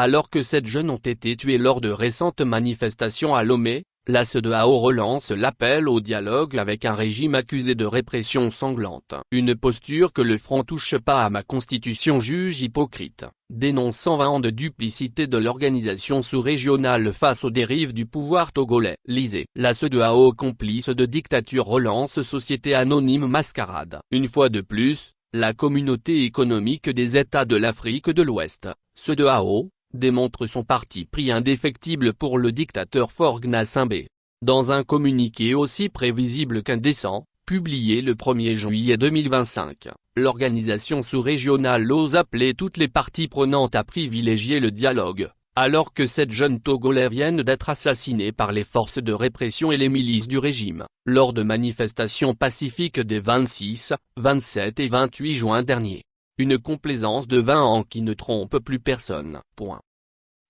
alors que 7 jeunes ont été tués lors de récentes manifestations à Lomé. La CEDEAO relance l'appel au dialogue avec un régime accusé de répression sanglante. Une posture que le Front touche pas à ma constitution juge hypocrite, dénonçant 20 ans de duplicité de l'organisation sous-régionale face aux dérives du pouvoir togolais. Lisez, la CEDEAO complice de dictature relance société anonyme mascarade. Une fois de plus, la communauté économique des États de l'Afrique de l'Ouest, CEDEAO, démontre son parti pris indéfectible pour le dictateur Faure Gnassingbé. Dans un communiqué aussi prévisible qu'indécent, publié le 1er juillet 2025, l'organisation sous-régionale ose appeler toutes les parties prenantes à privilégier le dialogue, alors que 7 jeunes Togolais viennent d'être assassinés par les forces de répression et les milices du régime, lors de manifestations pacifiques des 26, 27 et 28 juin dernier. Une complaisance de 20 ans qui ne trompe plus personne.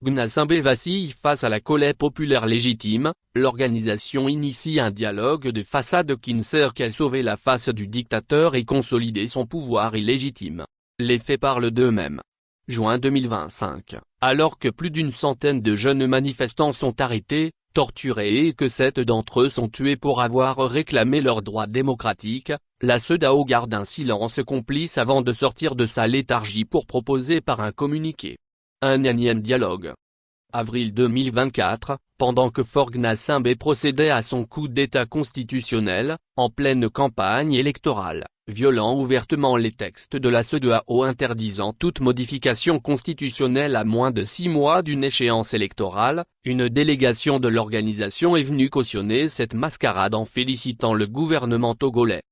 Gnassingbé vacille face à la colère populaire légitime, l'organisation initie un dialogue de façade qui ne sert qu'à sauver la face du dictateur et consolider son pouvoir illégitime. Les faits parlent d'eux-mêmes. Juin 2025, alors que plus d'une centaine de jeunes manifestants sont arrêtés, torturés et que 7 d'entre eux sont tués pour avoir réclamé leurs droits démocratiques, la CEDEAO garde un silence complice avant de sortir de sa léthargie pour proposer par un communiqué un énième dialogue. Avril 2024, pendant que Faure Gnassingbé procédait à son coup d'État constitutionnel, en pleine campagne électorale, violant ouvertement les textes de la CEDEAO interdisant toute modification constitutionnelle à moins de 6 mois d'une échéance électorale, une délégation de l'organisation est venue cautionner cette mascarade en félicitant le gouvernement togolais.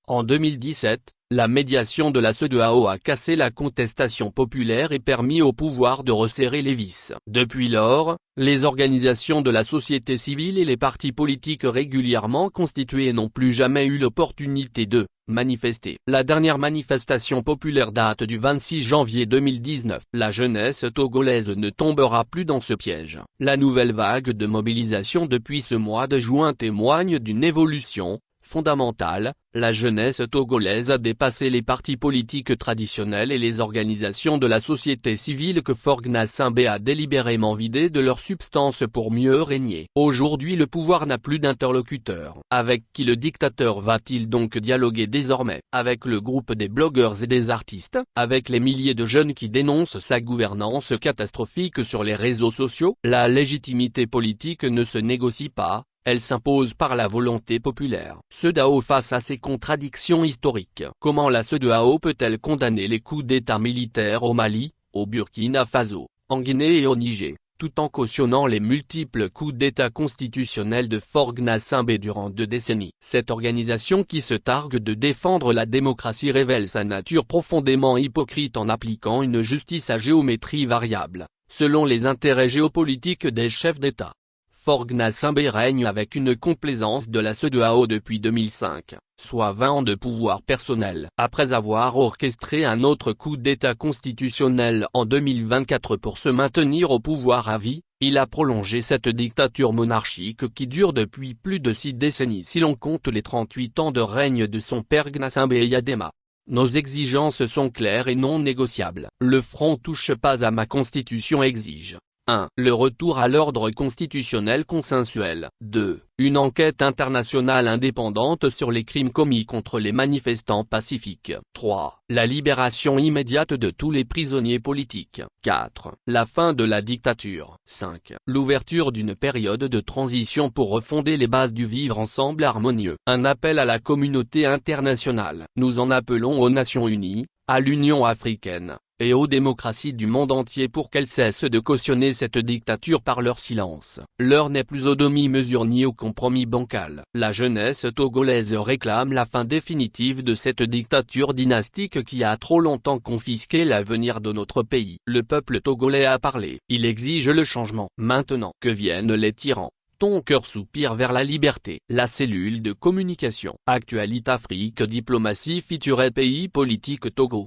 En 2017, la médiation de la CEDEAO a cassé la contestation populaire et permis au pouvoir de resserrer les vis. Depuis lors, les organisations de la société civile et les partis politiques régulièrement constitués n'ont plus jamais eu l'opportunité de manifester. La dernière manifestation populaire date du 26 janvier 2019. La jeunesse togolaise ne tombera plus dans ce piège. La nouvelle vague de mobilisation depuis ce mois de juin témoigne d'une évolution fondamentale. La jeunesse togolaise a dépassé les partis politiques traditionnels et les organisations de la société civile que Faure Gnassingbé a délibérément vidées de leur substance pour mieux régner. Aujourd'hui le pouvoir n'a plus d'interlocuteur. Avec qui le dictateur va-t-il donc dialoguer désormais? Avec le groupe des blogueurs et des artistes? Avec les milliers de jeunes qui dénoncent sa gouvernance catastrophique sur les réseaux sociaux? La légitimité politique ne se négocie pas. Elle s'impose par la volonté populaire. CEDEAO face à ces contradictions historiques. Comment la CEDEAO peut-elle condamner les coups d'État militaires au Mali, au Burkina Faso, en Guinée et au Niger, tout en cautionnant les multiples coups d'État constitutionnels de Faure Gnassingbé durant 2 décennies? Cette organisation qui se targue de défendre la démocratie révèle sa nature profondément hypocrite en appliquant une justice à géométrie variable, selon les intérêts géopolitiques des chefs d'État. Faure Gnassingbé règne avec une complaisance de la CEDEAO depuis 2005, soit 20 ans de pouvoir personnel. Après avoir orchestré un autre coup d'État constitutionnel en 2024 pour se maintenir au pouvoir à vie, il a prolongé cette dictature monarchique qui dure depuis plus de 6 décennies si l'on compte les 38 ans de règne de son père Gnassingbé Eyadema. Nos exigences sont claires et non négociables. Le Front touche pas à ma constitution exige 1. Le retour à l'ordre constitutionnel consensuel. 2. Une enquête internationale indépendante sur les crimes commis contre les manifestants pacifiques. 3. La libération immédiate de tous les prisonniers politiques. 4. La fin de la dictature. 5. L'ouverture d'une période de transition pour refonder les bases du vivre ensemble harmonieux. Un appel à la communauté internationale. Nous en appelons aux Nations Unies, à l'Union africaine, et aux démocraties du monde entier pour qu'elles cessent de cautionner cette dictature par leur silence. L'heure n'est plus aux demi-mesures ni au compromis bancal. La jeunesse togolaise réclame la fin définitive de cette dictature dynastique qui a trop longtemps confisqué l'avenir de notre pays. Le peuple togolais a parlé. Il exige le changement. Maintenant que viennent les tyrans, ton cœur soupire vers la liberté. La cellule de communication. Actualité Afrique Diplomatie featurait pays politique Togo.